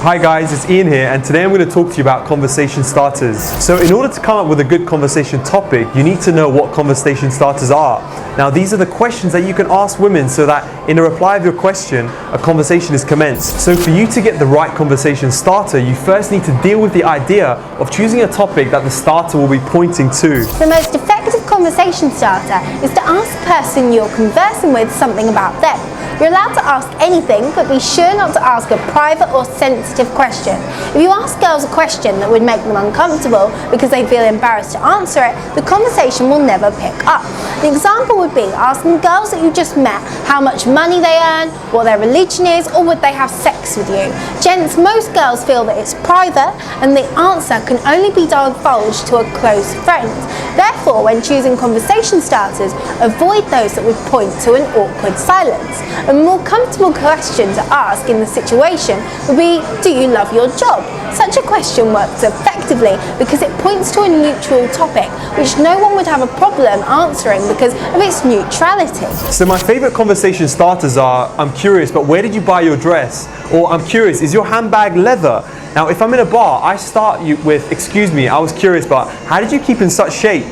Hi guys, it's Ian here, and today I'm going to talk to you about conversation starters. So in order to come up with a good conversation topic, you need to know what conversation starters are. Now these are the questions that you can ask women so that in a reply of your question, a conversation is commenced. So for you to get the right conversation starter, you first need to deal with the idea of choosing a topic that the starter will be pointing to. The most effective conversation starter is to ask the person you're conversing with something about them. You're allowed to ask anything, but be sure not to ask a private or sensitive question. If you ask girls a question that would make them uncomfortable because they feel embarrassed to answer it, the conversation will never pick up. An example would be asking girls that you just met how much money they earn, what their religion is, or would they have sex with you. Gents, most girls feel that it's private and the answer can only be divulged to a close friend. Therefore, when choosing conversation starters, avoid those that would point to an awkward silence. A more comfortable question to ask in the situation would be, do you love your job? Such a question works effectively because it points to a neutral topic which no one would have a problem answering because of its neutrality. So my favorite conversation starters are, I'm curious, but where did you buy your dress? Or I'm curious, is your handbag leather? Now if I'm in a bar, I start you with, excuse me, I was curious, but how did you keep in such shape?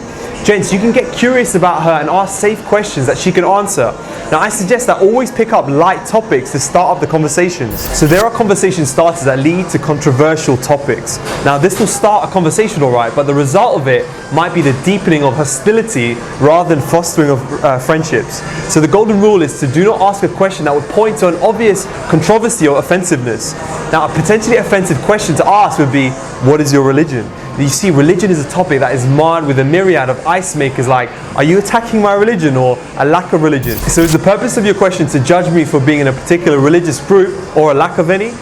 Gents, you can get curious about her and ask safe questions that she can answer. Now I suggest that always pick up light topics to start up the conversations. So there are conversation starters that lead to controversial topics. Now this will start a conversation alright, but the result of it might be the deepening of hostility rather than fostering of friendships. So the golden rule is to do not ask a question that would point to an obvious controversy or offensiveness. Now a potentially offensive question to ask would be, what is your religion? You see, religion is a topic that is marred with a myriad of ice makers like, are you attacking my religion or a lack of religion? So is the purpose of your question to judge me for being in a particular religious group or a lack of any?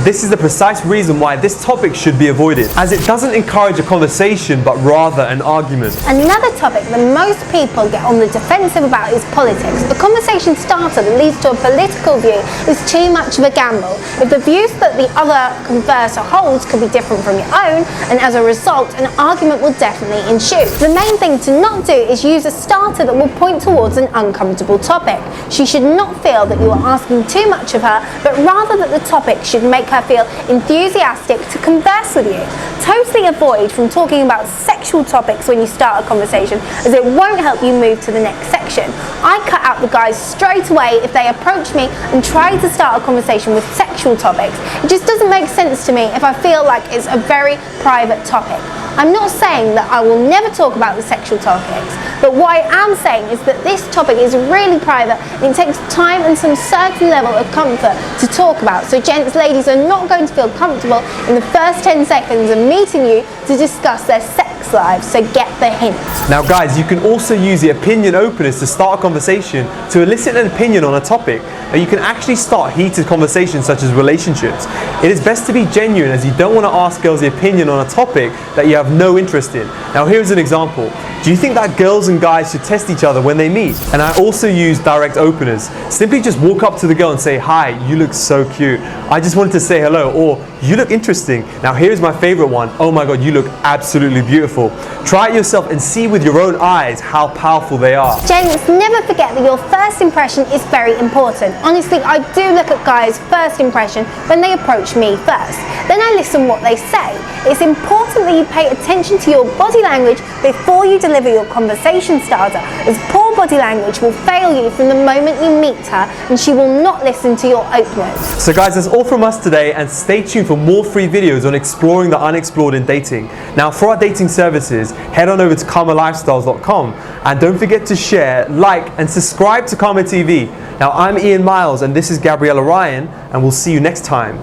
This is the precise reason why this topic should be avoided, as it doesn't encourage a conversation but rather an argument. Another topic that most people get on the defensive about is politics. A conversation starter that leads to a political view is too much of a gamble. If the views that the other converser holds could be different from your own, and as a result an argument will definitely ensue. The main thing to not do is use a starter that will point towards an uncomfortable topic. She should not feel that you are asking too much of her, but rather that the topic should make her feel enthusiastic to converse with you. Totally avoid from talking about sexual topics when you start a conversation, as it won't help you move to the next section. I cut out the guys straight away if they approach me and try to start a conversation with sexual topics. It just doesn't make sense to me if I feel like it's a very private topic. I'm not saying that I will never talk about the sexual topics, but what I am saying is that this topic is really private and it takes time and some certain level of comfort to talk about. So gents, ladies are not going to feel comfortable in the first 10 seconds of meeting you to discuss their sex lives, so get the hint. Now guys, you can also use the opinion openers to start a conversation to elicit an opinion on a topic. Now you can actually start heated conversations such as relationships. It is best to be genuine, as you don't want to ask girls the opinion on a topic that you have no interest in. Now here's an example. Do you think that girls and guys should test each other when they meet? And I also use direct openers. Simply just walk up to the girl and say, hi, you look so cute. I just wanted to say hello, or you look interesting. Now here's my favorite one. Oh my God, you look absolutely beautiful. Try it yourself and see with your own eyes how powerful they are. Gents, never forget that your first impression is very important. Honestly, I do look at guys' first impression when they approach me first. Then I listen what they say. It's important that you pay attention to your body language before you deliver your conversation starter, as poor body language will fail you from the moment you meet her and she will not listen to your openers. So guys, that's all from us today, and stay tuned for more free videos on exploring the unexplored in dating. Now for our dating services, head on over to Kamalifestyles.com and don't forget to share, like and subscribe to Kama TV. Now I'm Iain Myles and this is Gabriella Ryan, and we'll see you next time.